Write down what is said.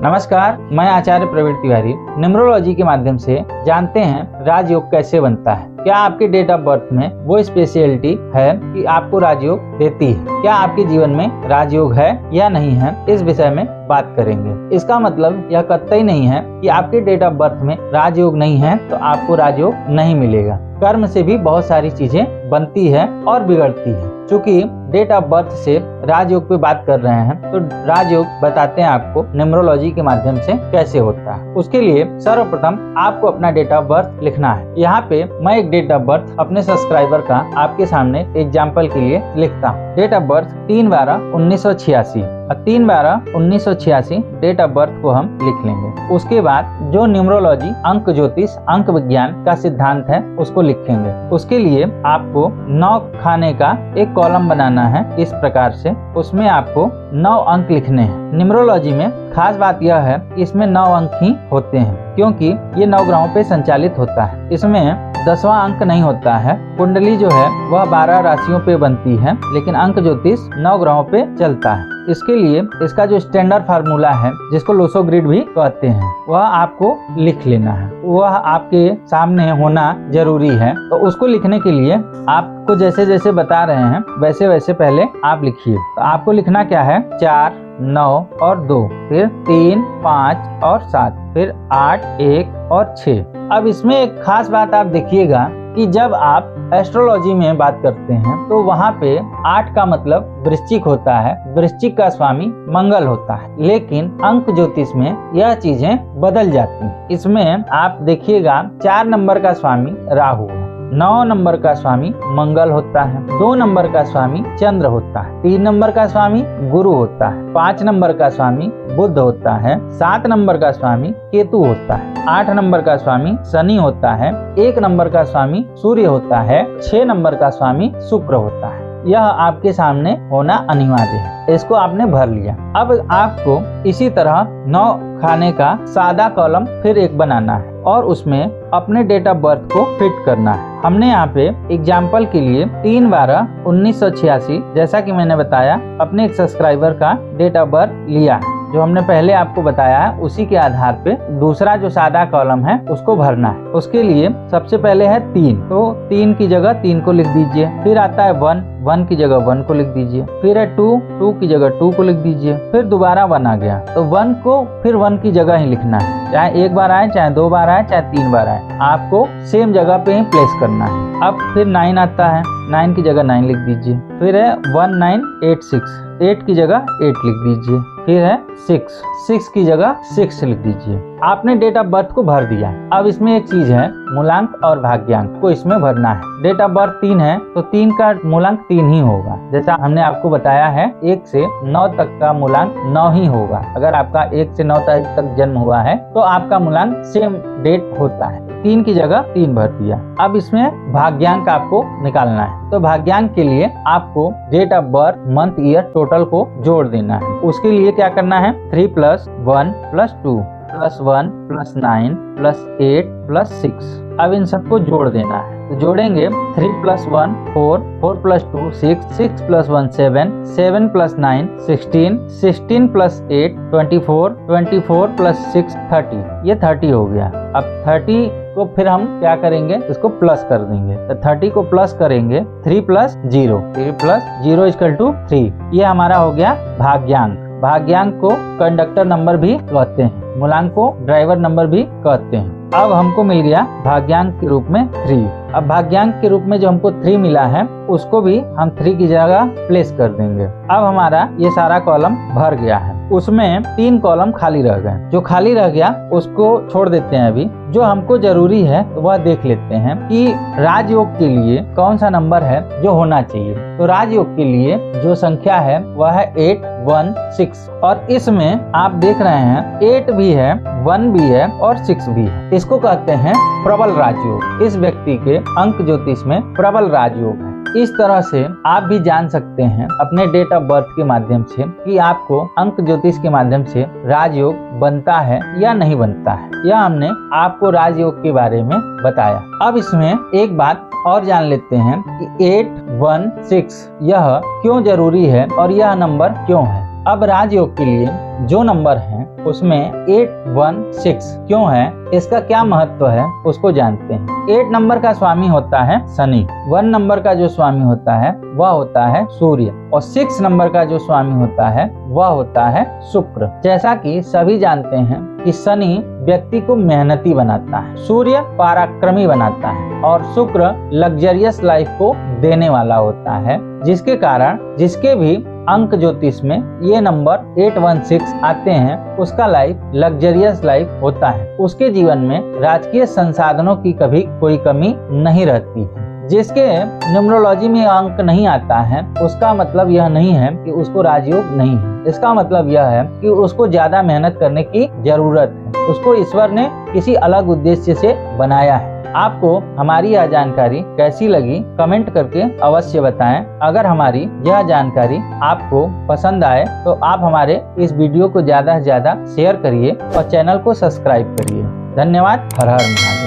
नमस्कार, मैं आचार्य प्रवीण तिवारी। न्यूमरोलॉजी के माध्यम से जानते हैं राजयोग कैसे बनता है। क्या आपके डेट ऑफ बर्थ में वो स्पेशलिटी है कि आपको राजयोग देती है? क्या आपके जीवन में राजयोग है या नहीं है, इस विषय में बात करेंगे। इसका मतलब यह कतई नहीं है कि आपके डेट ऑफ बर्थ में राजयोग नहीं है तो आपको राजयोग नहीं मिलेगा। कर्म से भी बहुत सारी चीजें बनती है और बिगड़ती है। चूंकि डेट ऑफ बर्थ से राजयोग पे बात कर रहे हैं तो राजयोग बताते हैं आपको न्यूमरोलॉजी के माध्यम से कैसे होता है। उसके लिए सर्वप्रथम आपको अपना डेट ऑफ बर्थ लिखना है। यहाँ पे मैं एक डेट ऑफ बर्थ अपने सब्सक्राइबर का आपके सामने एग्जाम्पल के लिए लिखता हूँ। डेट ऑफ बर्थ 3/12/1986 और 3/12/1986 डेट ऑफ बर्थ को हम लिख लेंगे। उसके बाद जो न्यूमरोलॉजी अंक ज्योतिष अंक विज्ञान का सिद्धांत है उसको लिखेंगे। उसके लिए आपको 9 खाने का एक कॉलम बनाना है इस प्रकार से। उसमें आपको 9 अंक लिखने हैं। न्यूमरोलॉजी में खास बात यह है कि इसमें 9 अंक ही होते हैं क्योंकि ये 9 ग्रहों पे संचालित होता है। इसमें 10वां अंक नहीं होता है। कुंडली जो है वह 12 राशियों पे बनती है, लेकिन अंक ज्योतिष 9 ग्रहों पे चलता है। इसके लिए इसका जो स्टैंडर्ड फार्मूला है, जिसको लोसो ग्रिड भी कहते हैं, वह आपको लिख लेना है। वह आपके सामने होना जरूरी है। तो उसको लिखने के लिए आपको जैसे जैसे बता रहे हैं वैसे वैसे पहले आप लिखिए। तो आपको लिखना क्या है? 4, 9 और 2, फिर 3, 5 और 7, फिर 8, 1 और 6। अब इसमें एक खास बात आप देखिएगा कि जब आप एस्ट्रोलॉजी में बात करते हैं तो वहाँ पे 8 का मतलब वृश्चिक होता है। वृश्चिक का स्वामी मंगल होता है, लेकिन अंक ज्योतिष में यह चीजें बदल जाती हैं। इसमें आप देखिएगा 4 नंबर का स्वामी राहु है, 9 नंबर का स्वामी मंगल होता है, 2 नंबर का स्वामी चंद्र होता है, 3 नंबर का स्वामी गुरु होता है, 5 नंबर का स्वामी बुध होता है, 7 नंबर का स्वामी केतु होता है, 8 नंबर का स्वामी शनि होता है, 1 नंबर का स्वामी सूर्य होता है, 6 नंबर का स्वामी शुक्र होता है। यह आपके सामने होना अनिवार्य है। इसको आपने भर लिया। अब आपको इसी तरह 9 खाने का सादा कॉलम फिर एक बनाना है और उसमें अपने डेट ऑफ बर्थ को फिट करना है। हमने यहाँ पे एग्जाम्पल के लिए 3/12/1986 जैसा कि मैंने बताया अपने एक सब्सक्राइबर का डेट ऑफ बर्थ लिया है। जो हमने पहले आपको बताया है उसी के आधार पे दूसरा जो सादा कॉलम है उसको भरना है। उसके लिए सबसे पहले है 3, तो 3 की जगह 3 को लिख दीजिए। फिर आता है 1 की जगह 1 को लिख दीजिए। फिर है 2 की जगह 2 को लिख दीजिए। फिर दोबारा 1 आ गया तो 1 को फिर 1 की जगह ही लिखना है। चाहे 1 बार आए, चाहे 2 बार आए, चाहे 3 बार आए, आपको सेम जगह पे ही प्लेस करना है। अब फिर 9 आता है, 9 की जगह 9 लिख दीजिए। फिर है 1986, 8 की जगह 8 लिख दीजिए। फिर है 6 की जगह 6 लिख दीजिए। आपने डेट ऑफ बर्थ को भर दिया। अब इसमें एक चीज है, मूलांक और भाग्यांक को इसमें भरना है। डेट ऑफ बर्थ 3 है तो 3 का मूलांक 3 ही होगा। जैसा हमने आपको बताया है 1 से 9 तक का मूलांक 9 ही होगा। अगर आपका 1 से 9 तारीख तक जन्म हुआ है तो आपका मूलांक सेम डेट होता है। 3 की जगह 3 भर दिया। अब इसमें भाग्यांक आपको निकालना है। तो भाग्यांक के लिए आपको date of birth, month, year total को जोड़ देना है। उसके लिए क्या करना है? 3 + 1 + 2 + 1 + 9 + 8 + 6। अब इन सबको जोड़ देना है। तो जोड़ेंगे 3 + 1 4, 4 + 2 6, 6 + 1 7, 7 + 9 16, 16 + 8 24, 24 + 6 30। ये 30 हो गया। अब 30 को फिर हम क्या करेंगे? इसको प्लस कर देंगे। तो 30 को प्लस करेंगे 3 + 0, 3 + 0 = 3। ये हमारा हो गया भाग्यांक। भाग्यांक को कंडक्टर नंबर भी कहते हैं, मूलांक को ड्राइवर नंबर भी कहते हैं। अब हमको मिल गया भाग्यांक के रूप में 3। अब भाग्यांक के रूप में जो हमको 3 मिला है उसको भी हम 3 की जगह प्लेस कर देंगे। अब हमारा ये सारा कॉलम भर गया है। उसमें 3 कॉलम खाली रह गए। जो खाली रह गया उसको छोड़ देते हैं। अभी जो हमको जरूरी है तो वह देख लेते हैं कि राजयोग के लिए कौन सा नंबर है जो होना चाहिए। तो राजयोग के लिए जो संख्या है वह है 8 1 6 और इसमें आप देख रहे हैं 8 भी है, 1 भी है और 6 भी है। इसको कहते हैं प्रबल राजयोग। इस व्यक्ति के अंक ज्योतिष में प्रबल राजयोग है। इस तरह से आप भी जान सकते हैं अपने डेट ऑफ बर्थ के माध्यम से कि आपको अंक ज्योतिष के माध्यम से राजयोग बनता है या नहीं बनता है। यह हमने आपको राजयोग के बारे में बताया। अब इसमें एक बात और जान लेते हैं कि 8 1 6 यह क्यों जरूरी है और यह नंबर क्यों है। अब राजयोग के लिए जो नंबर है उसमें 816 क्यों है, इसका क्या महत्व है उसको जानते हैं। 8 नंबर का स्वामी होता है शनि, 1 नंबर का जो स्वामी होता है वह होता है सूर्य और 6 नंबर का जो स्वामी होता है वह होता है शुक्र। जैसा कि सभी जानते हैं कि शनि व्यक्ति को मेहनती बनाता है, सूर्य पराक्रमी बनाता है और शुक्र लग्जरियस लाइफ को देने वाला होता है, जिसके कारण जिसके भी अंक ज्योतिष में ये नंबर 816 आते हैं उसका लाइफ लग्जरियस लाइफ होता है। उसके जीवन में राजकीय संसाधनों की कभी कोई कमी नहीं रहती है। जिसके न्यूमरोलॉजी में अंक नहीं आता है उसका मतलब यह नहीं है कि उसको राजयोग नहीं है, इसका मतलब यह है कि उसको ज्यादा मेहनत करने की जरूरत है, उसको ईश्वर ने किसी अलग उद्देश्य से बनाया है। आपको हमारी यह जानकारी कैसी लगी कमेंट करके अवश्य बताएं। अगर हमारी यह जानकारी आपको पसंद आए तो आप हमारे इस वीडियो को ज्यादा से ज्यादा शेयर करिए और चैनल को सब्सक्राइब करिए। धन्यवाद। हर हर महादेव।